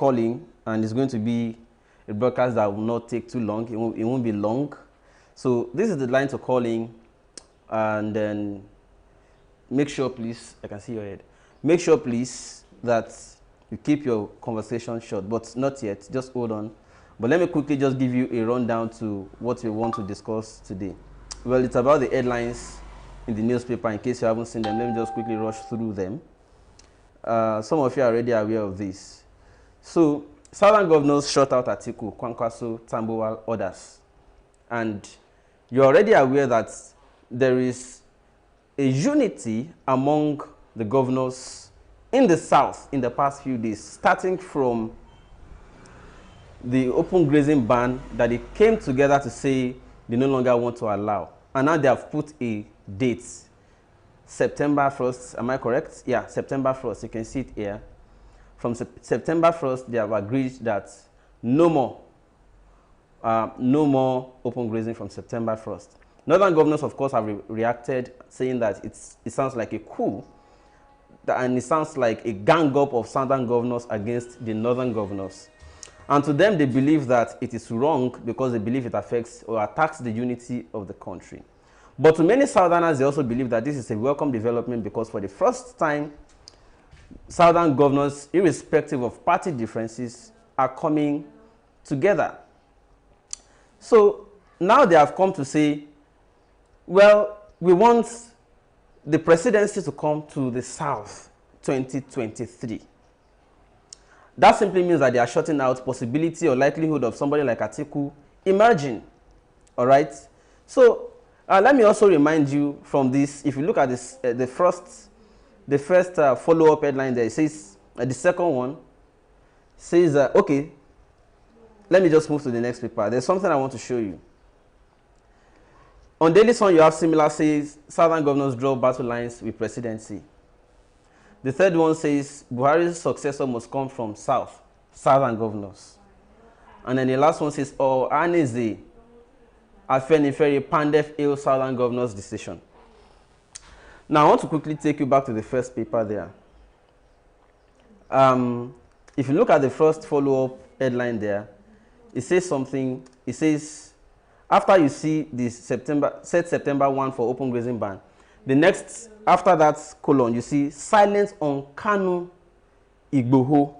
calling, and it's going to be a broadcast that will not take too long. It won't be long. So this is the line to call in, and then make sure, please, I can see your head. Make sure, please, that you keep your conversation short, but not yet. Just hold on. But let me quickly just give you a rundown to what we want to discuss today. Well, it's about the headlines in the newspaper. In case you haven't seen them, let me just quickly rush through them. Some of you are already aware of this. So, Southern governors shut out Atiku, Kwankwaso, Tambuwal, others. And you're already aware that there is a unity among the governors in the South in the past few days, starting from the open grazing ban that they came together to say they no longer want to allow. And now they have put a date, September 1st, am I correct? Yeah, September 1st, you can see it here. From September 1st, they have agreed that no more open grazing from September 1st. Northern governors, of course, have reacted, saying that it sounds like a coup, and it sounds like a gang-up of Southern governors against the Northern governors. And to them, they believe that it is wrong because they believe it affects or attacks the unity of the country. But to many Southerners, they also believe that this is a welcome development because for the first time, Southern governors, irrespective of party differences, are coming together. So now they have come to say, well, we want the presidency to come to the South 2023. That simply means that they are shutting out possibility or likelihood of somebody like Atiku emerging. All right? So let me also remind you from this, if you look at this, the first follow-up headline there, it says, the second one says, okay, let me just move to the next paper. There's something I want to show you. On Daily Sun, you have similar, says, Southern governors draw battle lines with presidency. The third one says, Buhari's successor must come from Southern governors. And then the last one says, oh, Aneze, Afenifere, Pandef, ill Southern governors' decision. Now, I want to quickly take you back to the first paper there. If you look at the first follow-up headline there, it says something, it says, after you see this September 1 for open grazing ban, the next, after that colon, you see silence on Kanu Igboho.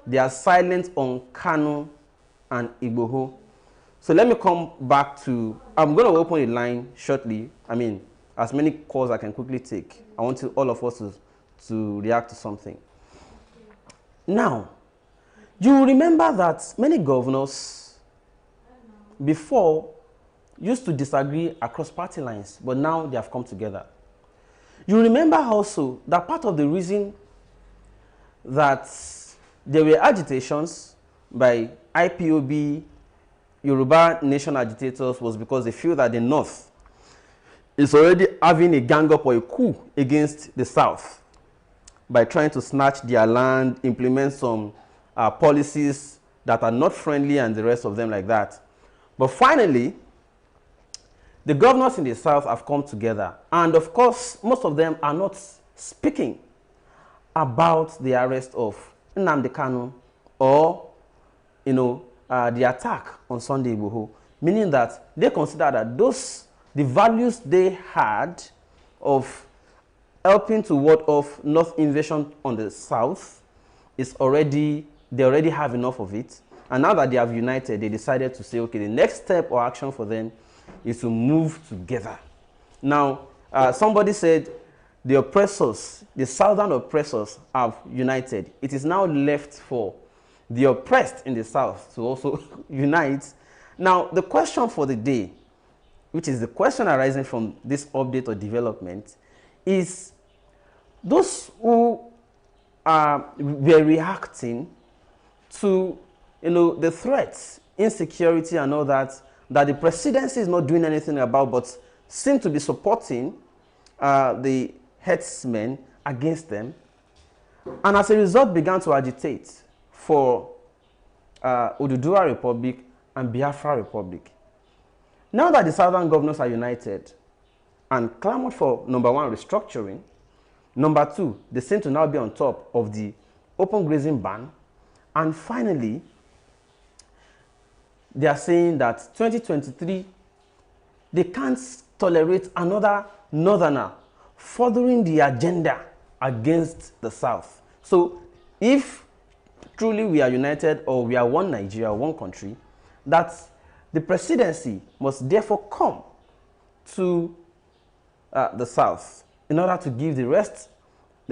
They are silent on Kanu and Igboho. So let me come back to, I'm going to open a line shortly. I mean, as many calls I can quickly take. I want all of us to react to something. Now, you remember that many governors before used to disagree across party lines, but now they have come together. You remember also that part of the reason that there were agitations by IPOB, Yoruba Nation agitators, was because they feel that the North is already having a gang-up or a coup against the South by trying to snatch their land, implement some policies that are not friendly and the rest of them like that. But finally, the governors in the South have come together. And of course, most of them are not speaking about the arrest of Nnamdi Kanu or, the attack on Sunday Igboho, meaning that they consider that the values they had of helping to ward off North invasion on the South they already have enough of it. And now that they have united, they decided to say, okay, the next step or action for them is to move together. Now, somebody said the oppressors, the Southern oppressors have united. It is now left for the oppressed in the South to also unite. Now, the question for the day, which is the question arising from this update or development, is those who were reacting to the threats, insecurity and all that the presidency is not doing anything about, but seem to be supporting the headsmen against them, and as a result began to agitate for Oduduwa Republic and Biafra Republic. Now that the Southern governors are united and clamored for, number one, restructuring, number two, they seem to now be on top of the open grazing ban, And finally, they are saying that 2023, they can't tolerate another northerner furthering the agenda against the South. So if truly we are united, or we are one Nigeria, one country, that the presidency must therefore come to the South in order to give the rest,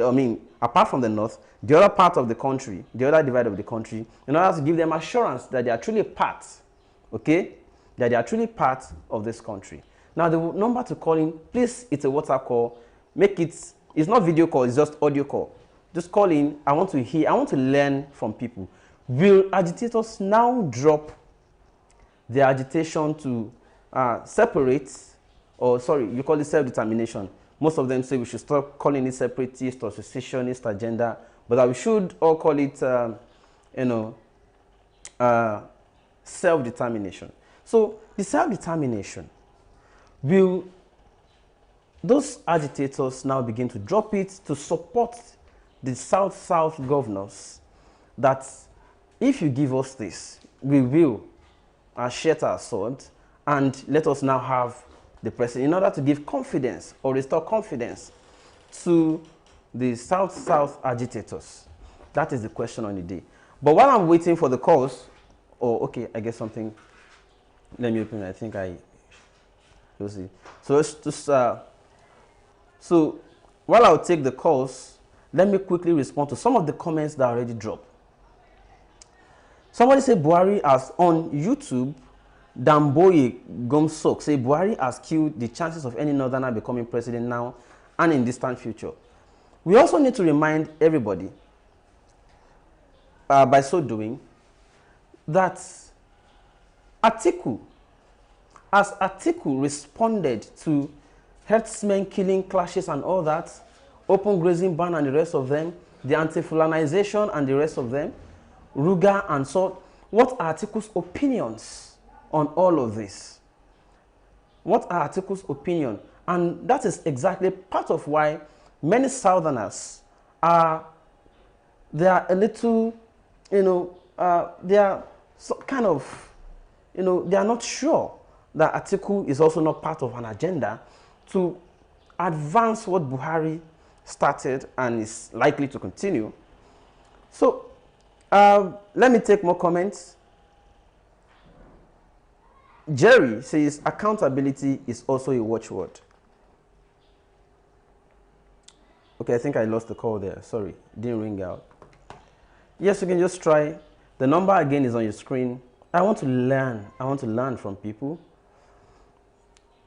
I mean, apart from the North, the other part of the country, the other divide of the country, in order to give them assurance that they are truly part, okay, that they are truly part of this country. Now, the number to call in, please, it's a WhatsApp call. Make it, it's not video call, it's just audio call. Just call in. I want to hear, I want to learn from people. Will agitators now drop their agitation to separate, or sorry, you call it self-determination. Most of them say we should stop calling it separatist or secessionist agenda, but that we should all call it, self-determination. So the self-determination, will those agitators now begin to drop it to support the South-South governors that if you give us this, we will shed our sword and let us now have the president, in order to give confidence or restore confidence to the South-South agitators? That is the question on the day. But while I'm waiting for the calls, okay, I guess something, let me open it. I think you'll see. So let's just, so while I'll take the calls, let me quickly respond to some of the comments that already dropped. Somebody said Buhari has, on YouTube, Damboye Gomsok say Buhari has killed the chances of any northerner becoming president now and in distant future. We also need to remind everybody, by so doing, that Atiku, as Atiku responded to herdsmen killing, clashes and all that, open grazing ban and the rest of them, the anti-Fulanization and the rest of them, Ruga and so, what are Atiku's opinions on all of this? What are Atiku's opinion? And that is exactly part of why many Southerners they are a little, they are kind of, they are not sure that Atiku is also not part of an agenda to advance what Buhari started and is likely to continue. So let me take more comments. Jerry says accountability is also a watchword. Okay, I think I lost the call there. Sorry, didn't ring out. Yes, you can just try. The number again is on your screen. I want to learn. I want to learn from people.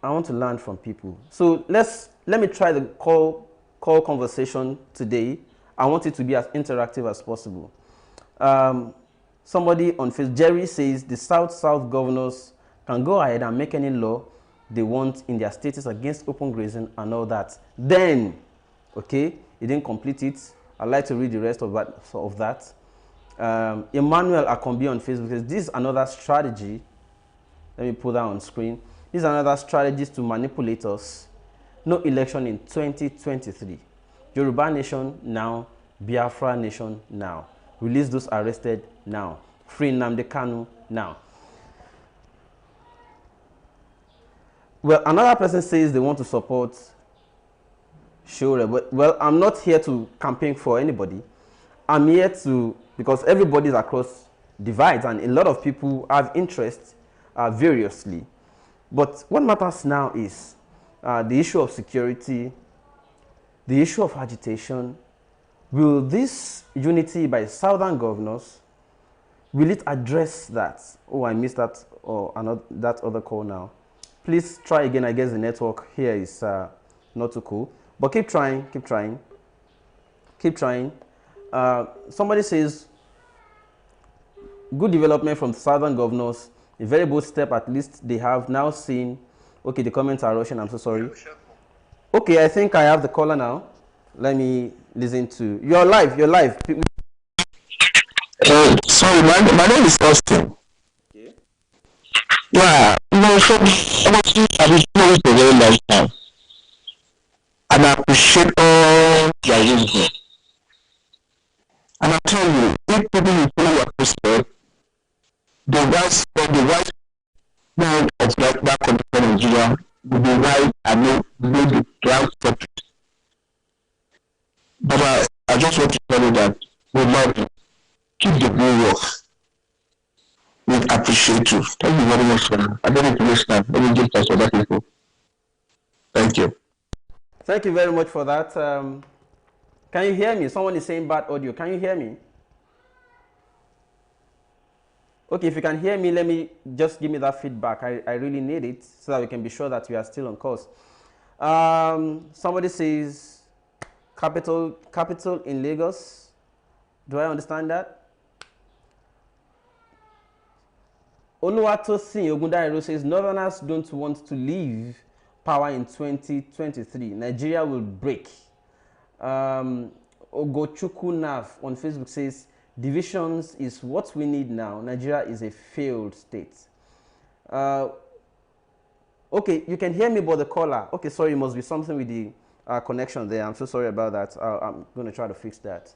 I want to learn from people. So let me try the call conversation today. I want it to be as interactive as possible. Somebody on Facebook, Jerry says the South-South governors can go ahead and make any law they want in their states against open grazing and all that. Then, okay, he didn't complete it. I'd like to read the rest of that. Emmanuel Akombi on Facebook says, this is another strategy. Let me put that on screen. This is another strategy to manipulate us. No election in 2023. Yoruba nation now. Biafra nation now. Release those arrested now. Free Nnamdi Kanu now. Well, another person says they want to support Shure, but well, I'm not here to campaign for anybody. I'm here to, because everybody's across divides and a lot of people have interests variously. But what matters now is the issue of security, the issue of agitation. Will this unity by southern governors, will it address that? Oh, I missed that, or another, that other call now. Please try again. I guess the network here is not too cool. But keep trying, keep trying, keep trying. Somebody says, good development from southern governors, a very bold step. At least they have now seen. Okay, the comments are Russian. I'm so sorry. Okay, I think I have the caller now. Let me listen to. You're live. You're live. Sorry, my name is Austin. Okay. Yeah, from I've been doing it for a very long time, and I appreciate all your wisdom. And I tell you, if people will follow your footsteps, the right man of that country, Nigeria, will be right and know the right step. But I just want to tell you that we love you. Keep the good work. We appreciate you. Thank you very much, sir. I don't need to waste time. Let me give thanks to other people. Thank you. Thank you very much for that. Can you hear me? Someone is saying bad audio. Can you hear me? Okay, if you can hear me, let me just give me that feedback. I really need it so that we can be sure that we are still on course. Somebody says capital in Lagos. Do I understand that? Oluwatosin Ogundairo says Northerners don't want to leave power in 2023. Nigeria will break. Ogochukwu Nav on Facebook says divisions is what we need now. Nigeria is a failed state. Okay, you can hear me, but the caller. Okay, sorry, it must be something with the connection there. I'm so sorry about that. I'm going to try to fix that.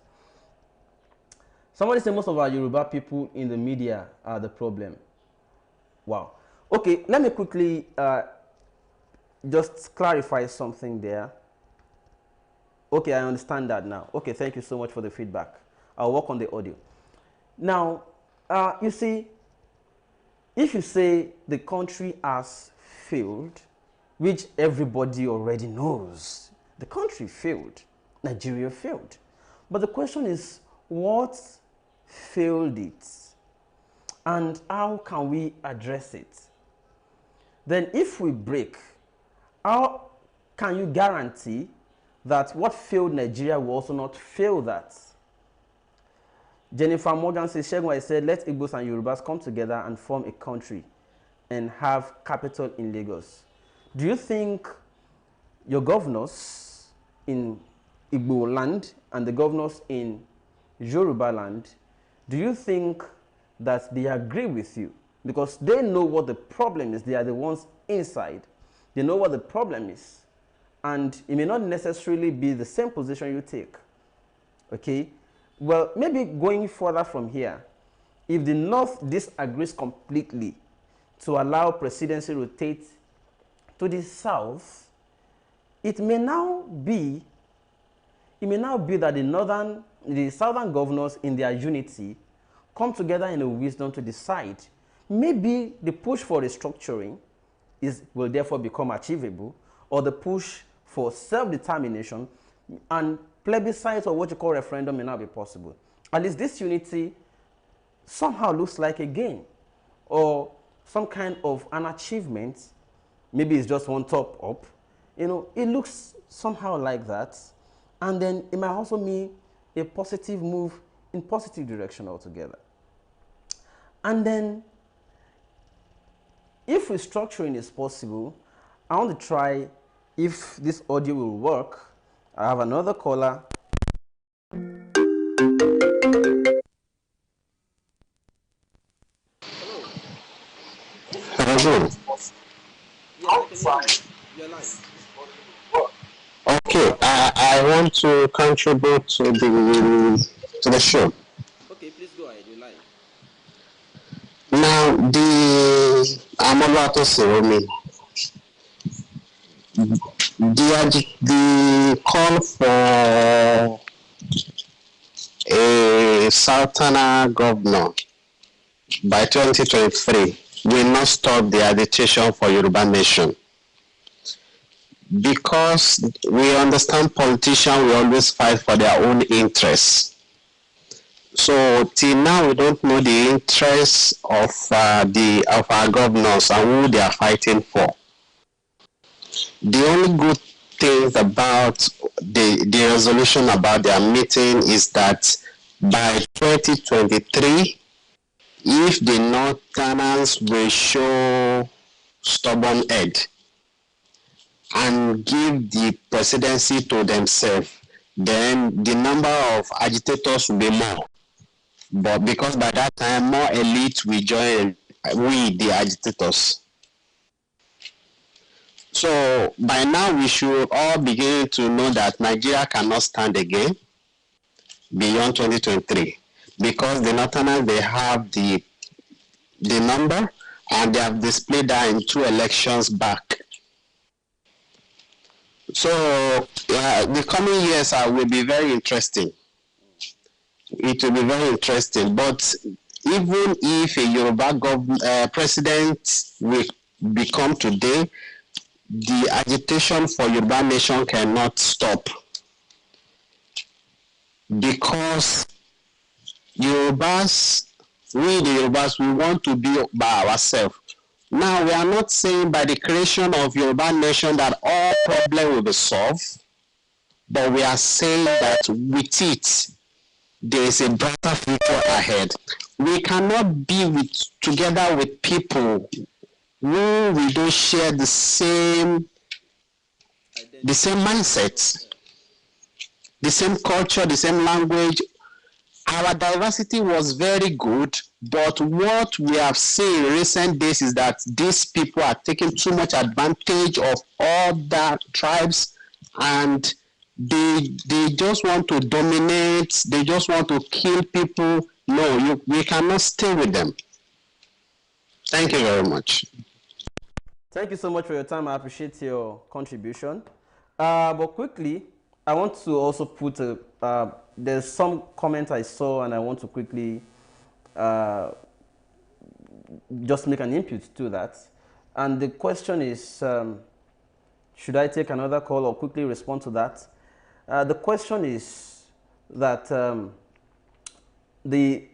Somebody said most of our Yoruba people in the media are the problem. Wow. Okay, let me quickly just clarify something there. Okay, I understand that now. Okay, thank you so much for the feedback. I'll work on the audio. Now, you see, if you say the country has failed, which everybody already knows, the country failed, Nigeria failed. But the question is, what failed it? And how can we address it? Then if we break, how can you guarantee that what failed Nigeria will also not fail that? Jennifer Morgan says, Shegun, I said, let Igbos and Yorubas come together and form a country and have capital in Lagos. Do you think your governors in Igbo land and the governors in Yoruba land, do you think that they agree with you? Because they know what the problem is. They are the ones inside. They know what the problem is. And it may not necessarily be the same position you take. Okay? Well, maybe going further from here, if the North disagrees completely to allow presidency rotate to the South, it may now be that the Southern governors in their unity come together in a wisdom to decide. Maybe the push for restructuring will therefore become achievable, or the push for self-determination and plebiscite, or what you call referendum, may not be possible. At least this unity somehow looks like a gain or some kind of an achievement. Maybe it's just one top up. You know, it looks somehow like that. And then it might also mean a positive move in positive direction altogether. And then if restructuring is possible, I want to try if this audio will work. I have another caller. Hello. You're live. Okay, I want to contribute to the show. Okay, please go ahead. You're live. Now, I'm about to say, the call for a Sultana governor by 2023 will not stop the agitation for Yoruba nation. Because we understand politicians will always fight for their own interests. So till now we don't know the interests of our governors and who they are fighting for. The only good thing about the resolution about their meeting is that by 2023, if the Northerners will show stubborn head and give the presidency to themselves, then the number of agitators will be more. But because by that time, more elite will join the agitators. So by now, we should all begin to know that Nigeria cannot stand again. beyond 2023 because the Northerners, they have the number and they have displayed that in 2 elections back. So the coming years will be very interesting. It will be very interesting. But even if a Yoruba president will become today, the agitation for Yoruba nation cannot stop. Because Yorubas, we the Yorubas, we want to be by ourselves. Now, we are not saying by the creation of Yoruba nation that all problems will be solved, but we are saying that with it, there is a brighter future ahead. We cannot be together with people who we don't share the same mindset, the same culture, the same language. Our diversity was very good, but what we have seen in recent days is that these people are taking too much advantage of other tribes, and they just want to dominate, they just want to kill people. No, we cannot stay with them. Thank you very much. Thank you so much for your time. I appreciate your contribution. But quickly, I want to also put there's some comment I saw, and I want to quickly just make an input to that. And the question is, should I take another call or quickly respond to that? The question is that the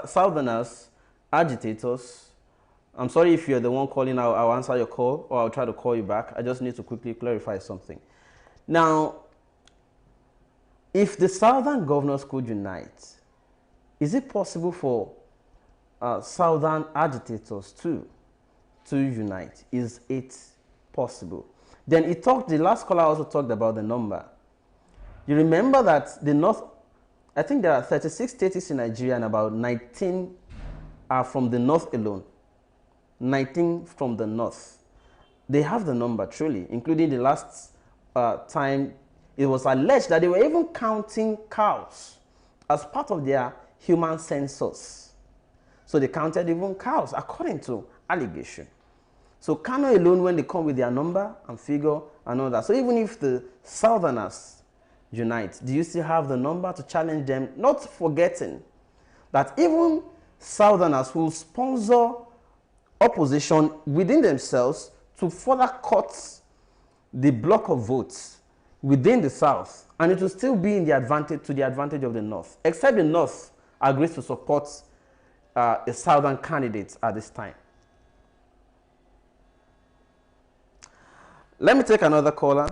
Southerners, agitators, I'm sorry if you're the one calling, I'll answer your call, or I'll try to call you back. I just need to quickly clarify something. Now, if the Southern governors could unite, is it possible for Southern agitators to unite? Is it possible? Then the last caller also talked about the number. You remember that the North, I think there are 36 states in Nigeria, and about 19 are from the North alone. 19 from the North. They have the number, truly, including the last time it was alleged that they were even counting cows as part of their human census. So they counted even cows, according to allegation. So Kano alone, when they come with their number and figure and all that. So even if the Southerners unite, do you still have the number to challenge them? Not forgetting that even Southerners will sponsor opposition within themselves to further cut the block of votes within the South, and it will still be to the advantage of the North, except the North agrees to support a Southern candidate at this time. Let me take another caller.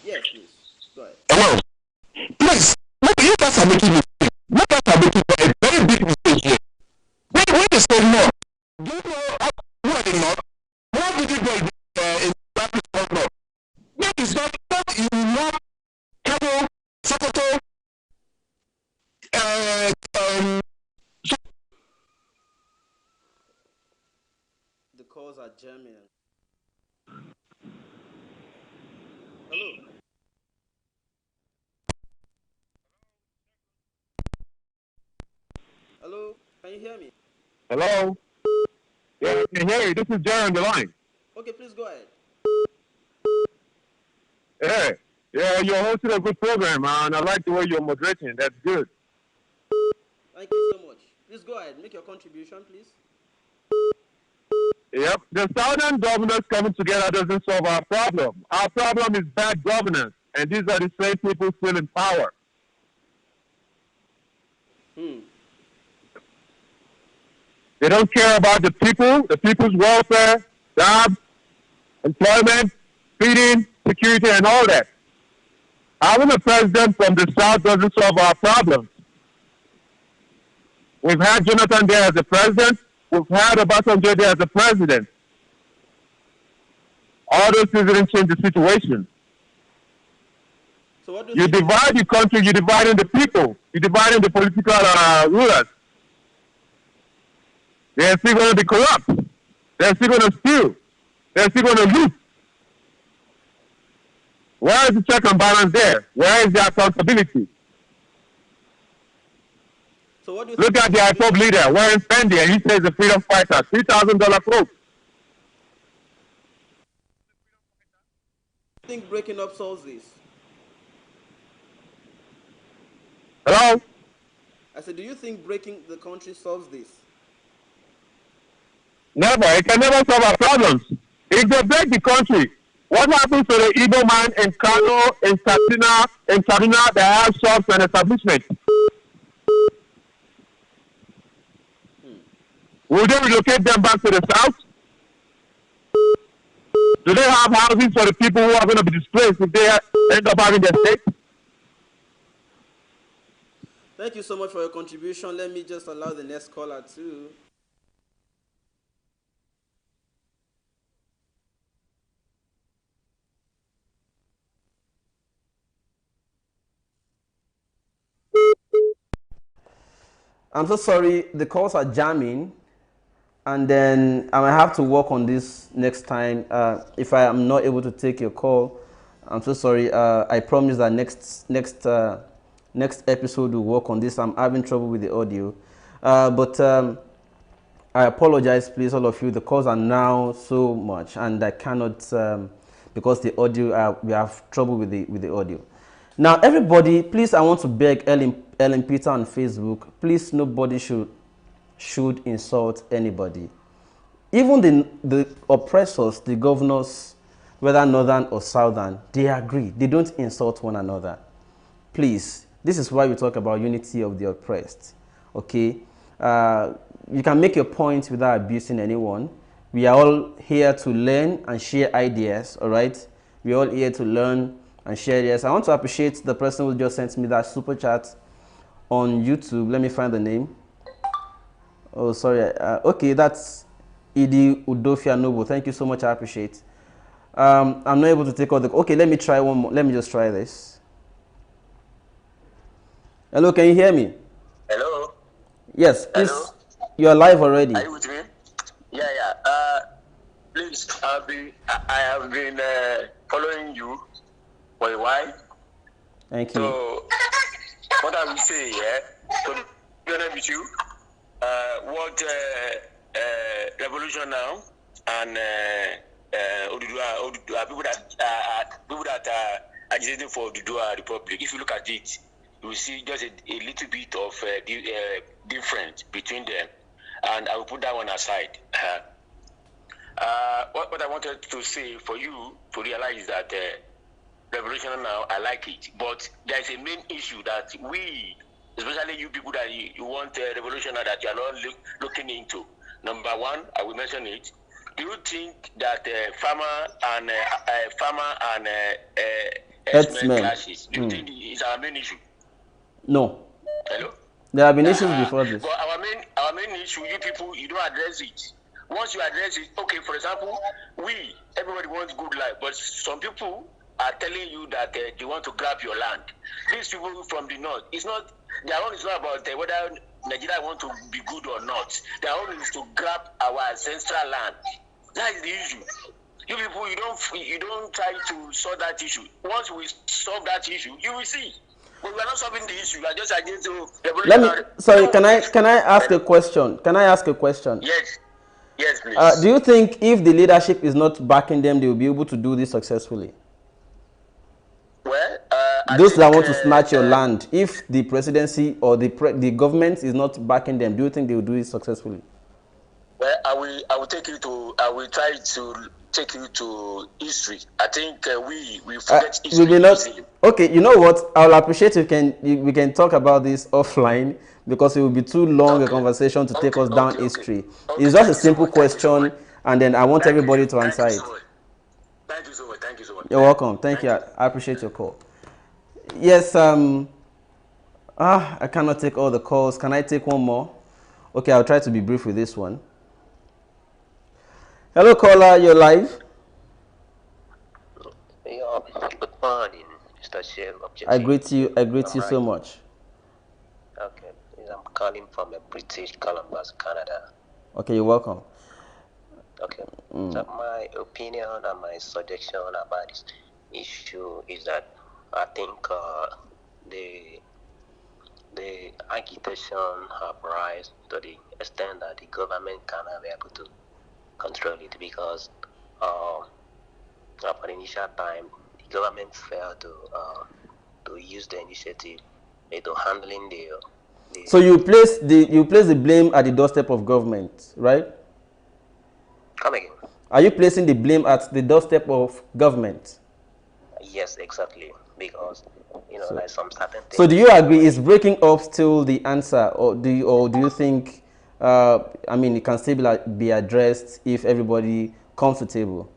Yes, please. Go ahead. Hello. Please, you guys are making mistake. You guys are making a very big mistake here. When you say no, do you know who are the North? What did you do in the North? That is not in North, Kano, Sokoto, The calls are jamming. Hello. Hello, can you hear me? Hello? Yeah, I can hear you. This is Jerry on the line. Okay, please go ahead. Yeah, you're hosting a good program, and I like the way you're moderating. That's good. Thank you so much. Please go ahead. Make your contribution, please. Yep. The Southern governors coming together doesn't solve our problem. Our problem is bad governance, and these are the same people still in power. They don't care about the people, the people's welfare, jobs, employment, feeding, security, and all that. Having a president from the South doesn't solve our problems. We've had Jonathan there as a president. We've had Obasanjo there as a president. All those things didn't change the situation. So what do You divide the country, you divide in the people, you divide in the political rulers. They're still going to be corrupt. They're still going to steal. They're still going to loot. Where is the check and balance there? Where is the accountability? So what do you Look at the IPOB leader, Warren Fendi, and he says a freedom fighter, $3,000 quote. I think breaking up solves this. Hello? I said, do you think breaking the country solves this? Never. It can never solve our problems. If they break the country, what happens to the Igbo man in Kano, in Kaduna, that have shops and establishments? Will they relocate them back to the south? Do they have housing for the people who are going to be displaced if they end up having their state? Thank you so much for your contribution. Let me just allow the next caller too. I'm so sorry, the calls are jamming, and then I might have to work on this next time. If I am not able to take your call, I'm so sorry. I promise that next episode we'll work on this. I'm having trouble with the audio, but I apologize, please, all of you. The calls are now so much, and I cannot because the audio. We have trouble with the audio. Now, everybody, please, I want to beg Ellen Peter on Facebook. Please, nobody should insult anybody. Even the oppressors, the governors, whether northern or southern, they agree. They don't insult one another. Please, this is why we talk about unity of the oppressed. Okay, you can make your point without abusing anyone. We are all here to learn and share ideas. All right, we're all here to learn and share ideas. I want to appreciate the person who just sent me that super chat on YouTube. Let me find the name. Oh, sorry. Okay, that's Idi Udofia Noble. Thank you so much. I appreciate. I'm not able to take all the. Okay, let me try one more. Let me just try this. Hello, can you hear me? Hello. Yes, please. Hello? You are live already. Are you with me? Yeah. Please, I have been following you for a while. Thank you. So, what I will say, to be honest with you, what Revolution Now and Oduduwa, people that are agitating for Oduduwa Republic, if you look at it, you will see just a little bit of difference between them. And I will put that one aside. What I wanted to say for you to realize that Revolution Now, I like it. But there is a main issue that we, especially you people that you want Revolution Now that you are not looking into. Number one, I will mention it. Do you think that farmer and herdsmen clashes, do you think is our main issue? No. Hello? There have been issues before this. But our main issue, you people, you don't address it. Once you address it, okay, for example, everybody wants good life, but some people are telling you that they want to grab your land. These people from the north, their own is not about whether Nigeria want to be good or not. Their own is to grab our ancestral land. That is the issue. You people, you don't try to solve that issue. Once we solve that issue, you will see. But we are not solving the issue. We are just against the Sorry, can I ask a question? Can I ask a question? Yes. Yes, please. Do you think if the leadership is not backing them, they will be able to do this successfully? Well, those that want to snatch your land, if the presidency or the government is not backing them, do you think they will do it successfully? Well, I will try to take you to history. I think we forget history. Okay, you know what? I'll appreciate if we can talk about this offline, because it will be too long a conversation to take us down history. It's just a simple question, and then I want everybody to answer it. Thank you so much. Thank you so much. You're welcome. Thank you. I appreciate your call. Yes. I cannot take all the calls. Can I take one more? Okay, I'll try to be brief with this one. Hello, caller. You're live. Good morning, Mr. Shell. I greet you. I greet you so much. Okay, I'm calling from a British Columbus, Canada. Okay, you're welcome. Okay. So my opinion and my suggestion about this issue is that I think the the agitation have rise to the extent that the government cannot be able to control it because for the initial time the government failed to use the initiative to handling the So you place the blame at the doorstep of government, right? come again. Are you placing the blame at the doorstep of government? Yes, exactly. Because So, like some certain so do things you agree? when Is breaking up still the answer, or do you think? I mean, it can still be addressed if everybody comes to table.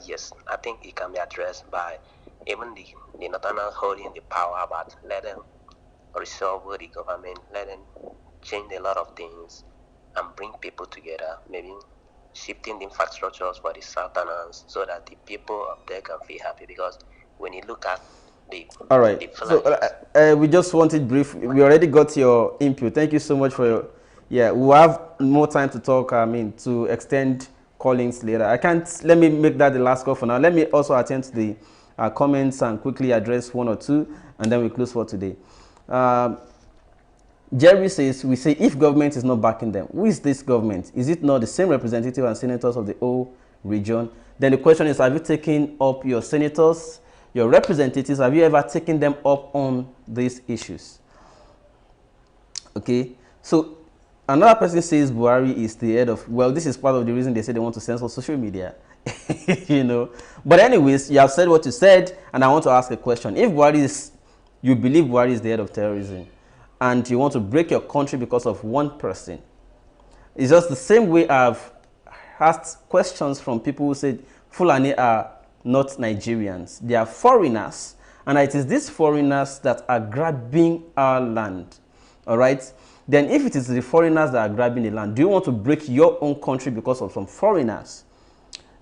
yes, I think it can be addressed by even the national holding the power, but let them resolve with the government, let them change a lot of things and bring people together, maybe shifting the infrastructures for the southerners so that the people up there can feel happy because when you look at the All right. the So Fulanis, we just wanted brief. We already got your input. Thank you so much for your. Yeah, we'll have more time to talk. I mean, to extend callings later. I can't. Let me make that the last call for now. Let me also attend to the comments and quickly address one or two, and then we close for today. Um, Jerry says, we say if government is not backing them, who is this government? Is it not the same representative and senators of the whole region? Then the question is, have you taken up your senators, your representatives, have you ever taken them up on these issues? Okay, so another person says Buhari is the head of, well, this is part of the reason they say they want to censor social media, you know. But anyways, you have said what you said, and I want to ask a question. If Buhari is, you believe Buhari is the head of terrorism, and you want to break your country because of one person, it's just the same way I've asked questions from people who said Fulani are not Nigerians. They are foreigners, and it is these foreigners that are grabbing our land. All right? Then if it is the foreigners that are grabbing the land, do you want to break your own country because of some foreigners?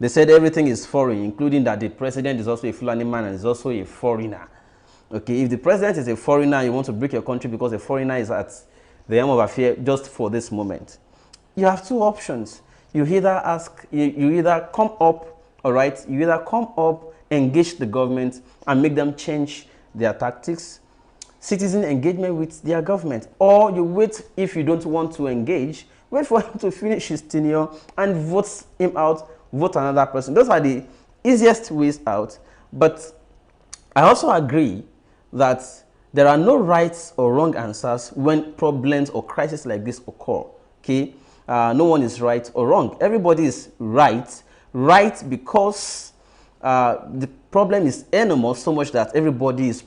They said everything is foreign, including that the president is also a Fulani man and is also a foreigner. Okay, if the president is a foreigner, you want to break your country because a foreigner is at the helm of affair just for this moment. You have two options. You either come up, all right, you either come up, engage the government and make them change their tactics, citizen engagement with their government, or you wait. If you don't want to engage, wait for him to finish his tenure and vote him out, vote another person. Those are the easiest ways out. But I also agree that there are no rights or wrong answers when problems or crises like this occur. Okay, no one is right or wrong. Everybody is right because the problem is enormous, so much that everybody is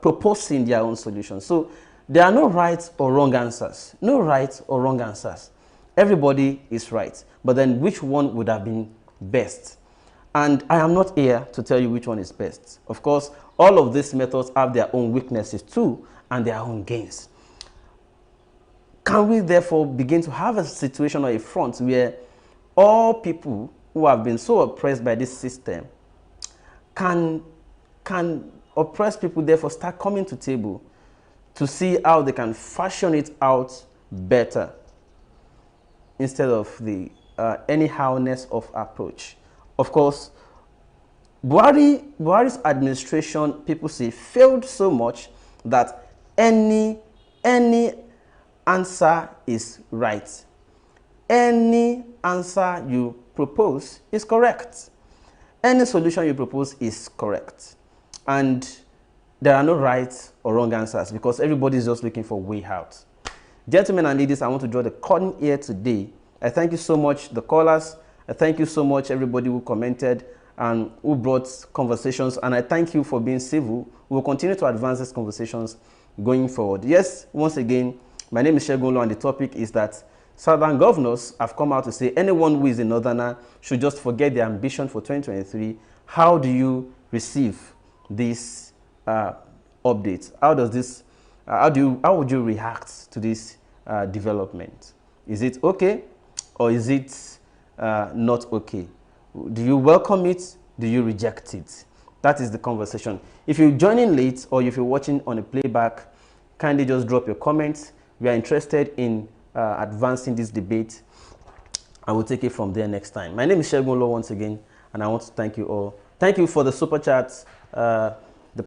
proposing their own solution. So there are no right or wrong answers. No right or wrong answers. Everybody is right. But then which one would have been best? And I am not here to tell you which one is best. Of course, all of these methods have their own weaknesses too and their own gains. Can we therefore begin to have a situation or a front where all people who have been so oppressed by this system can oppressed people therefore start coming to table to see how they can fashion it out better instead of the anyhowness of approach? Of course, Buhari's administration, people say, failed so much that any answer is right. Any answer you propose is correct. Any solution you propose is correct. And there are no right or wrong answers because everybody is just looking for a way out. Gentlemen and ladies, I want to draw the curtain here today. I thank you so much, the callers. I thank you so much, everybody who commented and who brought conversations. And I thank you for being civil. We will continue to advance these conversations going forward. Yes, once again, my name is Shegun Lo, and the topic is that Southern governors have come out to say anyone who is a Northerner should just forget their ambition for 2023. How do you receive this update? How does this? How would you react to this development? Is it okay, or is it not okay? Do you welcome it? Do you reject it? That is the conversation. If you're joining late or if you're watching on a playback, kindly just drop your comments. We are interested in advancing this debate. and we'll take it from there next time. My name is Shegun Lo once again, and I want to thank you all. Thank you for the super chats.